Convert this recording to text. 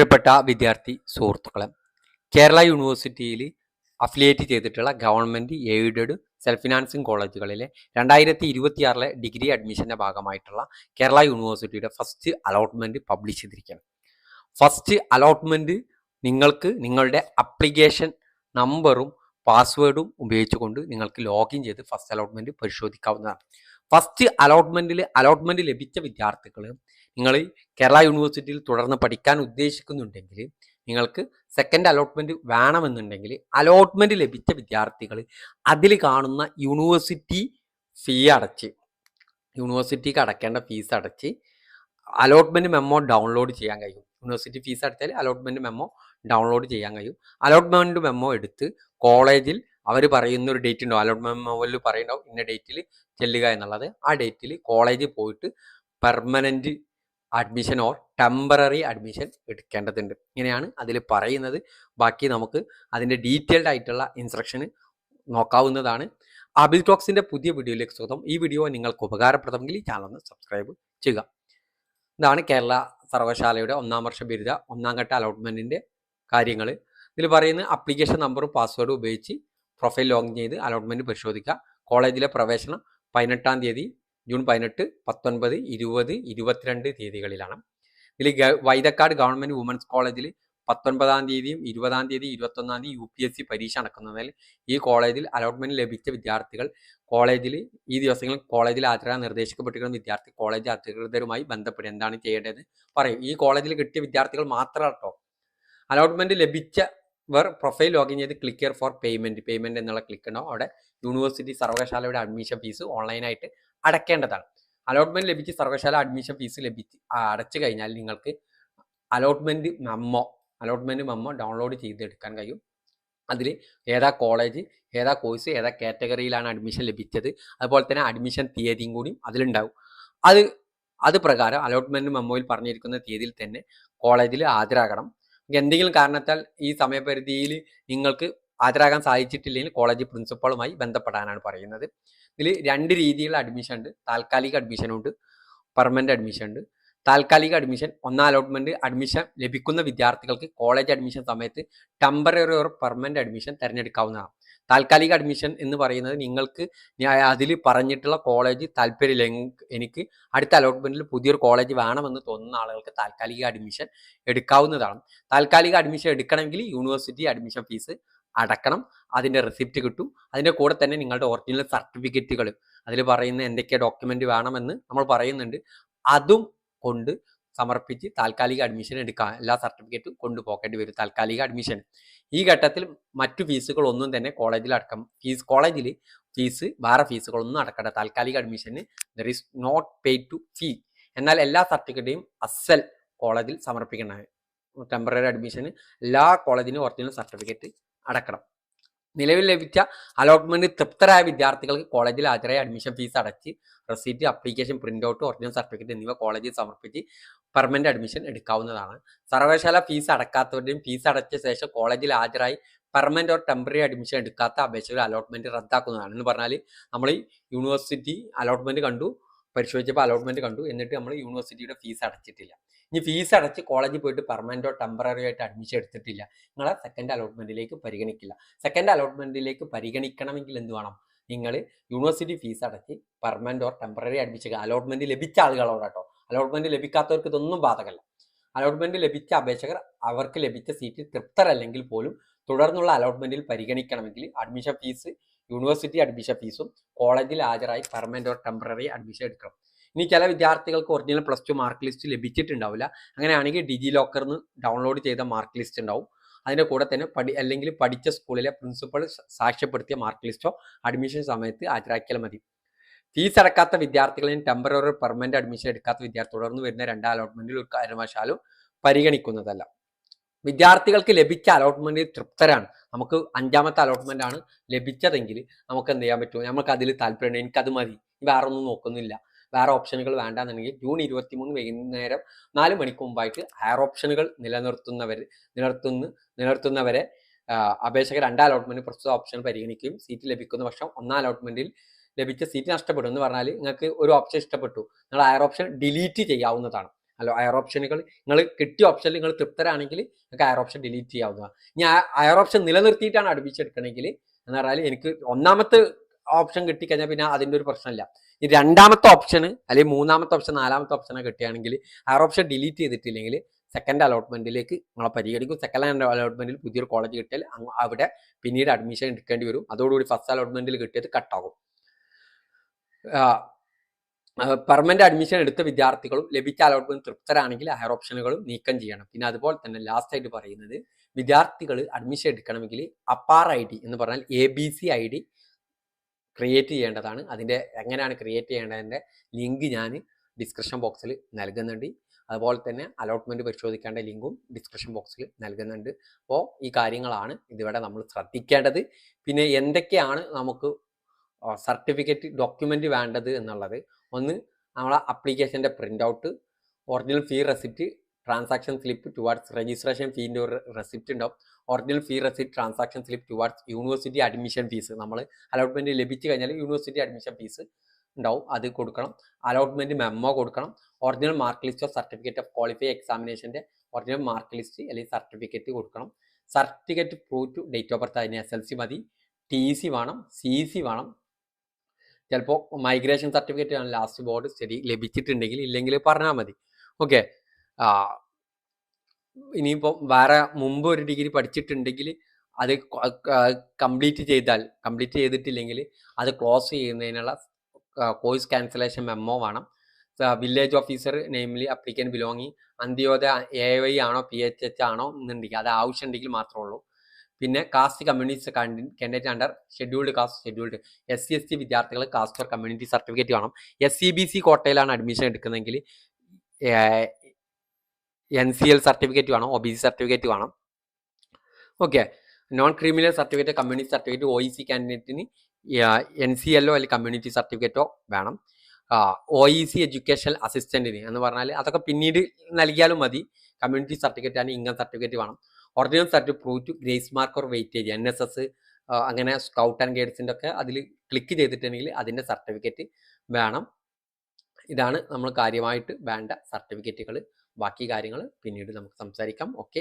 പ്രിയപ്പെട്ട വിദ്യാർത്ഥി സുഹൃത്തുക്കളെ, കേരള യൂണിവേഴ്സിറ്റിയിൽ അഫിലിയേറ്റ് ചെയ്തിട്ടുള്ള ഗവൺമെൻറ് എയ്ഡഡ് സെൽഫ് ഫിനാൻസിങ് കോളേജുകളിലെ 2026 ഡിഗ്രി അഡ്മിഷൻ്റെ ഭാഗമായിട്ടുള്ള കേരള യൂണിവേഴ്സിറ്റിയുടെ ഫസ്റ്റ് അലോട്ട്മെൻറ്റ് പബ്ലിഷ് ചെയ്തിരിക്കുകയാണ്. ഫസ്റ്റ് അലോട്ട്മെൻറ്റ് നിങ്ങൾക്ക് നിങ്ങളുടെ അപ്ലിക്കേഷൻ നമ്പറും പാസ്വേഡും ഉപയോഗിച്ചുകൊണ്ട് നിങ്ങൾക്ക് ലോഗിൻ ചെയ്ത് ഫസ്റ്റ് അലോട്ട്മെൻറ്റ് പരിശോധിക്കാവുന്നതാണ്. ഫസ്റ്റ് അലോട്ട്മെൻറ്റ് ലഭിച്ച വിദ്യാർത്ഥികൾ നിങ്ങൾ കേരള യൂണിവേഴ്സിറ്റിയിൽ തുടർന്ന് പഠിക്കാൻ ഉദ്ദേശിക്കുന്നുണ്ടെങ്കിൽ നിങ്ങൾക്ക് സെക്കൻഡ് അലോട്ട്മെൻറ്റ് വേണമെന്നുണ്ടെങ്കിൽ അലോട്ട്മെൻറ്റ് ലഭിച്ച വിദ്യാർത്ഥികൾ അതിൽ കാണുന്ന യൂണിവേഴ്സിറ്റി ഫീ അടച്ച് യൂണിവേഴ്സിറ്റിക്ക് അടയ്ക്കേണ്ട ഫീസ് അടച്ച് അലോട്ട്മെൻറ്റ് മെമ്മോ ഡൗൺലോഡ് ചെയ്യാൻ കഴിയും. യൂണിവേഴ്സിറ്റി ഫീസ് അടച്ചാൽ അലോട്ട്മെൻറ്റ് മെമ്മോ ഡൗൺലോഡ് ചെയ്യാൻ കഴിയും. അലോട്ട്മെൻറ്റ് മെമ്മോ എടുത്ത് കോളേജിൽ അവർ പറയുന്ന ഒരു ഡേറ്റ് ഉണ്ടാവും, അലോട്ട്മെൻറ്റ് മെമ്മോയിൽ പറയുന്നുണ്ടാവും ഇന്ന ഡേറ്റിൽ ചെല്ലുക എന്നുള്ളത്. ആ ഡേറ്റിൽ കോളേജിൽ പോയിട്ട് permanent admission or temporary admission എടുക്കേണ്ടതുണ്ട്. ഇങ്ങനെയാണ് അതിൽ പറയുന്നത്. ബാക്കി നമുക്ക് അതിൻ്റെ ഡീറ്റെയിൽഡ് ആയിട്ടുള്ള ഇൻസ്ട്രക്ഷൻ നോക്കാവുന്നതാണ്. ആബിൽ ടോക്സിൻ്റെ പുതിയ വീഡിയോയിലേക്ക് സ്വാഗതം. ഈ വീഡിയോ നിങ്ങൾക്ക് ഉപകാരപ്രദമെങ്കിൽ ഈ ചാനൽ ഒന്ന് സബ്സ്ക്രൈബ് ചെയ്യുക. ഇതാണ് കേരള സർവകലാശാലയുടെ 1ാം വർഷ ബിരുദ 1ാം ഘട്ട അലോട്ട്മെൻറ്റിൻ്റെ കാര്യങ്ങൾ. ഇതിൽ പറയുന്ന അപ്ലിക്കേഷൻ നമ്പറും പാസ്വേഡും ഉപയോഗിച്ച് പ്രൊഫൈൽ ലോഗിൻ ചെയ്ത് അലോട്ട്മെൻറ്റ് പരിശോധിക്കുക. കോളേജിലെ പ്രവേശനം 18-ാം തീയതി ജൂൺ 18, 19, 20, 22 തീയതികളിലാണ്. ഇതിൽ വൈതക്കാട് ഗവൺമെൻറ് വുമൻസ് കോളേജിൽ 19-ാം തീയതിയും 20-ാം തീയതി 21-ാം തീയതി UPSC പരീക്ഷ നടക്കുന്നതിൽ ഈ കോളേജിൽ അലോട്ട്മെൻറ്റ് ലഭിച്ച വിദ്യാർത്ഥികൾ കോളേജിൽ ഈ ദിവസങ്ങളിൽ കോളേജിൽ ഹാജരാകാൻ നിർദ്ദേശിക്കപ്പെട്ടിരിക്കുന്ന വിദ്യാർത്ഥി കോളേജ് അധികൃതരുമായി ബന്ധപ്പെടും. എന്താണ് ചെയ്യേണ്ടത് പറയും. ഈ കോളേജിൽ കിട്ടിയ വിദ്യാർത്ഥികൾ മാത്രം കേട്ടോ. അലോട്ട്മെൻറ്റ് ലഭിച്ചവർ പ്രൊഫൈൽ ലോഗിൻ ചെയ്ത് ക്ലിക്ക് ഹിയർ ഫോർ പേയ്മെൻറ്റ് എന്നുള്ള ക്ലിക്ക് ഉണ്ടാവും. അവിടെ യൂണിവേഴ്സിറ്റി സർവകലാശാലയുടെ അഡ്മിഷൻ ഫീസ് ഓൺലൈനായിട്ട് അടയ്ക്കേണ്ടതാണ്. അലോട്ട്മെൻറ്റ് ലഭിച്ച് സർവകലാശാല അഡ്മിഷൻ ഫീസ് അടച്ചു കഴിഞ്ഞാൽ നിങ്ങൾക്ക് അലോട്ട്മെൻറ്റ് മെമ്മോ ഡൗൺലോഡ് ചെയ്തെടുക്കാൻ കഴിയും. അതിൽ ഏതാ കോളേജ്, ഏതാ കോഴ്സ്, ഏതാ കാറ്റഗറിയിലാണ് അഡ്മിഷൻ ലഭിച്ചത്, അതുപോലെ തന്നെ അഡ്മിഷൻ തീയതിയും കൂടി അതിലുണ്ടാവും. അത് പ്രകാരം അലോട്ട്മെൻറ്റ് മെമ്മോയിൽ പറഞ്ഞിരിക്കുന്ന തീയതിയിൽ തന്നെ കോളേജിൽ ഹാജരാകണം. എന്തെങ്കിലും കാരണത്താൽ ഈ സമയപരിധിയിൽ നിങ്ങൾക്ക് ഹാജരാകാൻ സാധിച്ചിട്ടില്ലെങ്കിൽ കോളേജ് പ്രിൻസിപ്പളുമായി ബന്ധപ്പെടാനാണ് പറയുന്നത്. ഇതിൽ 2 രീതിയിലുള്ള അഡ്മിഷൻ ഉണ്ട്. താൽക്കാലിക അഡ്മിഷനുണ്ട്, പെർമനന്റ് അഡ്മിഷൻ ഉണ്ട്. താൽക്കാലിക അഡ്മിഷൻ 1ാം അലോട്ട്മെൻറ്റ് അഡ്മിഷൻ ലഭിക്കുന്ന വിദ്യാർത്ഥികൾക്ക് കോളേജ് അഡ്മിഷൻ സമയത്ത് ടെമ്പററി ഓർ പെർമനന്റ് അഡ്മിഷൻ തിരഞ്ഞെടുക്കാവുന്നതാണ്. താൽക്കാലിക അഡ്മിഷൻ എന്ന് പറയുന്നത് നിങ്ങൾക്ക് അതിൽ പറഞ്ഞിട്ടുള്ള കോളേജ് താല്പര്യമില്ലെങ്കിൽ എനിക്ക് അടുത്ത അലോട്ട്മെൻറ്റിൽ പുതിയൊരു കോളേജ് വേണമെന്ന് തോന്നുന്ന ആളുകൾക്ക് താൽക്കാലിക അഡ്മിഷൻ എടുക്കാവുന്നതാണ്. താൽക്കാലിക അഡ്മിഷൻ എടുക്കണമെങ്കിൽ യൂണിവേഴ്സിറ്റി അഡ്മിഷൻ ഫീസ് അടക്കണം. അതിൻ്റെ റെസിപ്റ്റ് കിട്ടും. അതിൻ്റെ കൂടെ തന്നെ നിങ്ങളുടെ ഒറിജിനൽ സർട്ടിഫിക്കറ്റുകൾ അതിൽ പറയുന്ന എന്തൊക്കെ ഡോക്യുമെൻ്റ് വേണമെന്ന് നമ്മൾ പറയുന്നുണ്ട്. അതും കൊണ്ട് സമർപ്പിച്ച് താൽക്കാലിക അഡ്മിഷൻ എടുക്കാം. എല്ലാ സർട്ടിഫിക്കറ്റും കൊണ്ടുപോകേണ്ടി വരും താൽക്കാലിക അഡ്മിഷൻ. ഈ ഘട്ടത്തിൽ മറ്റു ഫീസുകളൊന്നും തന്നെ കോളേജിൽ അടക്കം കോളേജിൽ വേറെ ഫീസുകളൊന്നും അടക്കണ്ട. താൽക്കാലിക അഡ്മിഷന് there is not paid to fee. എന്നാൽ എല്ലാ സർട്ടിഫിക്കറ്റും അസൽ കോളേജിൽ സമർപ്പിക്കണം. ടെമ്പററി അഡ്മിഷന് എല്ലാ കോളേജിനും ഒറിജിനൽ സർട്ടിഫിക്കറ്റ് അടക്കണം. നിലവിൽ ലഭിച്ച അലോട്ട്മെന്റ് തൃപ്തരായ വിദ്യാർത്ഥികൾക്ക് കോളേജിൽ ഹാജരായ അഡ്മിഷൻ ഫീസ് അടച്ച് receipt, application print out, original certificate എന്നിവ കോളേജിൽ സമർപ്പിച്ച് പെർമനന്റ് അഡ്മിഷൻ എടുക്കാവുന്നതാണ്. സർവകലാശാല ഫീസ് അടക്കാത്തവരുടെയും ഫീസ് അടച്ച ശേഷം കോളേജിൽ ഹാജരായി പെർമനന്റ് ഓർ ടെമ്പററി അഡ്മിഷൻ എടുക്കാത്ത അപേക്ഷകർ അലോട്ട്മെന്റ് റദ്ദാക്കുന്നതാണ്. എന്ന് പറഞ്ഞാൽ നമ്മൾ യൂണിവേഴ്സിറ്റി അലോട്ട്മെന്റ് കണ്ടു, പരിശോധിച്ചപ്പോൾ അലോട്ട്മെന്റ് കണ്ടു, എന്നിട്ട് നമ്മൾ യൂണിവേഴ്സിറ്റിയുടെ ഫീസ് അടച്ചിട്ടില്ല. ഇനി ഫീസ് അടച്ച് കോളേജിൽ പോയിട്ട് പെർമനന്റോ ടെമ്പററി ആയിട്ട് അഡ്മിഷൻ എടുത്തിട്ടില്ല, നിങ്ങളെ സെക്കൻഡ് അലോട്ട്മെന്റിലേക്ക് പരിഗണിക്കില്ല. സെക്കൻഡ് അലോട്ട്മെന്റിലേക്ക് പരിഗണിക്കണമെങ്കിൽ എന്ത് വേണം? നിങ്ങൾ യൂണിവേഴ്സിറ്റി ഫീസ് അടച്ച് permanent or temporary admission allotment ലഭിച്ച ആളുകളോടാട്ടോ. അലോട്ട്മെന്റ് ലഭിക്കാത്തവർക്ക് ഇതൊന്നും ബാധകമല്ല. അലോട്ട്മെന്റ് ലഭിച്ച അപേക്ഷകർ അവർക്ക് ലഭിച്ച സീറ്റിൽ തൃപ്തരല്ലെങ്കിൽ പോലും തുടർന്നുള്ള അലോട്ട്മെന്റിൽ പരിഗണിക്കണമെങ്കിൽ അഡ്മിഷൻ ഫീസ്, യൂണിവേഴ്സിറ്റി അഡ്മിഷൻ ഫീസും കോളേജിൽ ഹാജരായി പെർമനന്റ് ഓർ ടെമ്പററി അഡ്മിഷൻ എടുക്കണം. ഇനി ചില വിദ്യാർത്ഥികൾക്ക് ഒറിജിനൽ +2 മാർക്ക് ലിസ്റ്റ് ലഭിച്ചിട്ടുണ്ടാവില്ല. അങ്ങനെയാണെങ്കിൽ ഡിജി ലോക്കറിന്ന് ഡൗൺലോഡ് ചെയ്ത മാർക്ക് ലിസ്റ്റ് ഉണ്ടാവും. അതിൻ്റെ കൂടെ തന്നെ അല്ലെങ്കിൽ പഠിച്ച സ്കൂളിലെ പ്രിൻസിപ്പൾ സാക്ഷ്യപ്പെടുത്തിയ മാർക്ക് ലിസ്റ്റോ അഡ്മിഷൻ സമയത്ത് ഹാജരാക്കിയാൽ മതി. ഫീസ് അടക്കാത്ത വിദ്യാർത്ഥികളെയും ടെമ്പററി പെർമനന്റ് അഡ്മിഷൻ എടുക്കാത്ത വിദ്യാർത്ഥി തുടർന്ന് വരുന്ന 2 അലോട്ട്മെന്റിൽ ഒരു കാരണവശാലും പരിഗണിക്കുന്നതല്ല. വിദ്യാർത്ഥികൾക്ക് ലഭിച്ച അലോട്ട്മെന്റിൽ തൃപ്തരാണ്. നമുക്ക് 5ാമത്തെ അലോട്ട്മെന്റ് ആണ് ലഭിച്ചതെങ്കിൽ നമുക്ക് എന്ത് ചെയ്യാൻ പറ്റും? നമുക്ക് അതിൽ താല്പര്യമുണ്ട്, എനിക്കത് മതി, വേറെ ഒന്നും നോക്കുന്നില്ല, വേറെ ഓപ്ഷനുകൾ വേണ്ടാന്നുണ്ടെങ്കിൽ ജൂൺ 23 വൈകുന്നേരം 4 മണിക്ക് മുമ്പായിട്ട് ഹയർ ഓപ്ഷനുകൾ നിലനിർത്തുന്നവരെ അപേക്ഷകർ 2 അലോട്ട്മെന്റ് പ്രസ്തുത ഓപ്ഷൻ പരിഗണിക്കുകയും സീറ്റ് ലഭിക്കുന്ന പക്ഷം 1ാം അലോട്ട്മെന്റിൽ ലഭിച്ച സീറ്റ് നഷ്ടപ്പെടും. എന്ന് പറഞ്ഞാൽ നിങ്ങൾക്ക് ഒരു ഓപ്ഷൻ ഇഷ്ടപ്പെട്ടു, നിങ്ങൾ ഹയർ ഓപ്ഷൻ ഡിലീറ്റ് ചെയ്യാവുന്നതാണ്. അല്ല ഹയർ ഓപ്ഷനുകൾ നിങ്ങൾ കിട്ടിയ ഓപ്ഷനിൽ നിങ്ങൾ തൃപ്തരാണെങ്കിൽ നിങ്ങൾക്ക് ഹയർ ഓപ്ഷൻ ഡിലീറ്റ് ചെയ്യാവുന്നതാണ്. ഇനി ഹയർ ഓപ്ഷൻ നിലനിർത്തിയിട്ടാണ് അഡ്മിഷൻ എടുക്കണമെങ്കിൽ എന്ന് പറഞ്ഞാൽ എനിക്ക് ഒന്നാമത്തെ ഓപ്ഷൻ കിട്ടിക്കഴിഞ്ഞാൽ പിന്നെ അതിൻ്റെ ഒരു പ്രശ്നമില്ല. ഈ രണ്ടാമത്തെ ഓപ്ഷൻ അല്ലെങ്കിൽ മൂന്നാമത്തെ ഓപ്ഷൻ നാലാമത്തെ ഓപ്ഷനെ കിട്ടുകയാണെങ്കിൽ ഹയർ ഓപ്ഷൻ ഡിലീറ്റ് ചെയ്തിട്ടില്ലെങ്കിൽ സെക്കൻഡ് അലോട്ട്മെന്റിലേക്ക് നിങ്ങളെ പരിഗണിക്കും. സെക്കൻഡ് അലോട്ട്മെന്റിൽ പുതിയൊരു കോളേജ് കിട്ടിയാൽ അവിടെ പിന്നീട് അഡ്മിഷൻ എടുക്കേണ്ടി വരും. അതോടുകൂടി ഫസ്റ്റ് അലോട്ട്മെന്റിൽ കിട്ടിയത് കട്ടാകും. പെർമനന്റ് അഡ്മിഷൻ എടുത്ത വിദ്യാർത്ഥികളും ലഭിച്ച അലോട്ട്മെന്റ് തൃപ്തരാണെങ്കിൽ ഹയർ ഓപ്ഷനുകളും നീക്കം ചെയ്യണം. പിന്നെ അതുപോലെ തന്നെ ലാസ്റ്റ് ആയിട്ട് പറയുന്നത്, വിദ്യാർത്ഥികൾ അഡ്മിഷൻ എടുക്കണമെങ്കിൽ അപ്പാർ ID എന്ന് പറഞ്ഞാൽ ABC ID ക്രിയേറ്റ് ചെയ്യേണ്ടതാണ്. അതിൻ്റെ എങ്ങനെയാണ് ക്രിയേറ്റ് ചെയ്യേണ്ടതിൻ്റെ ലിങ്ക് ഞാൻ ഡിസ്ക്രിപ്ഷൻ ബോക്സിൽ നൽകുന്നുണ്ട്. അതുപോലെ തന്നെ അലോട്ട്മെന്റ് പരിശോധിക്കേണ്ട ലിങ്കും ഡിസ്ക്രിപ്ഷൻ ബോക്സിൽ നൽകുന്നുണ്ട്. അപ്പോൾ ഈ കാര്യങ്ങളാണ് ഇതിവിടെ നമ്മൾ ശ്രദ്ധിക്കേണ്ടത്. പിന്നെ എന്തൊക്കെയാണ് നമുക്ക് സർട്ടിഫിക്കറ്റ് ഡോക്യുമെന്റ് വേണ്ടത് എന്നുള്ളത്, ഒന്ന് നമ്മളെ അപ്ലിക്കേഷൻ്റെ print out, original fee receipt, transaction slip towards registration ഫീൻ്റെ ഒരു റെസിപ്റ്റ് ഉണ്ടാവും, original fee receipt, transaction slip towards university admission fees. നമ്മൾ അലോട്ട്മെന്റ് ലഭിച്ചു കഴിഞ്ഞാൽ യൂണിവേഴ്സിറ്റി അഡ്മിഷൻ ഫീസ് ഉണ്ടാവും, അത് കൊടുക്കണം. അലോട്ട്മെന്റ് മെമ്മോ കൊടുക്കണം. Original mark list of certificate of qualify എക്സാമിനേഷൻ്റെ ഒറിജിനൽ മാർക്ക് ലിസ്റ്റ് അല്ലെങ്കിൽ സർട്ടിഫിക്കറ്റ് കൊടുക്കണം. Certificate prove to date of birth, അതിന് SLC മതി. TC വേണം, CC വേണം. ചിലപ്പോൾ മൈഗ്രേഷൻ സർട്ടിഫിക്കറ്റ് ആണ് ലാസ്റ്റ് ബോർഡ് സ്റ്റഡി ലഭിച്ചിട്ടുണ്ടെങ്കിൽ, ഇല്ലെങ്കിൽ പറഞ്ഞാൽ മതി. ഓക്കെ. ഇനിയിപ്പോൾ വേറെ മുമ്പ് ഒരു ഡിഗ്രി പഠിച്ചിട്ടുണ്ടെങ്കിൽ അത് കംപ്ലീറ്റ് ചെയ്തിട്ടില്ലെങ്കിൽ അത് ക്ലോസ് ചെയ്യുന്നതിനുള്ള കോഴ്സ് ക്യാൻസലേഷൻ മെമ്മോ വേണം. Village officer namely applicant belonging Antyodaya AY ആണോ PHH ആണോ എന്നുണ്ടെങ്കിൽ അത് ആവശ്യമുണ്ടെങ്കിൽ മാത്രമേ ഉള്ളൂ. പിന്നെ cast community candidate under scheduled caste, scheduled SC/ST വിദ്യാർത്ഥികൾ കാസ്റ്റ് ഓർ കമ്മ്യൂണിറ്റി സർട്ടിഫിക്കറ്റ് വേണം. SCBC കോട്ടയിലാണ് അഡ്മിഷൻ എടുക്കുന്നതെങ്കിൽ NCL സർട്ടിഫിക്കറ്റ് വേണം, OBC സർട്ടിഫിക്കറ്റ് വേണം. Okay. Non criminal certificate, community certificate, OEC കാൻഡിഡേറ്റിന് NCLO അല്ലെങ്കിൽ കമ്മ്യൂണിറ്റി സർട്ടിഫിക്കറ്റോ വേണം. OEC എഡ്യൂക്കേഷണൽ അസിസ്റ്റന്റിന് എന്ന് പറഞ്ഞാൽ അതൊക്കെ പിന്നീട് നൽകിയാലും മതി. കമ്മ്യൂണിറ്റി സർട്ടിഫിക്കറ്റ് ആണ്, ഇൻകം സർട്ടിഫിക്കറ്റ് വേണം. Original certificate prove to grace mark or weightage, NSS അങ്ങനെ സ്കൗട്ട് ആൻഡ് ഗൈഡ്സിൻ്റെ ഒക്കെ അതിൽ ക്ലിക്ക് ചെയ്തിട്ടുണ്ടെങ്കിൽ അതിൻ്റെ സർട്ടിഫിക്കറ്റ് വേണം. ഇതാണ് നമ്മൾ കാര്യമായിട്ട് വേണ്ട സർട്ടിഫിക്കറ്റുകൾ. ബാക്കി കാര്യങ്ങൾ പിന്നീട് നമുക്ക് സംസാരിക്കാം. ഓക്കെ.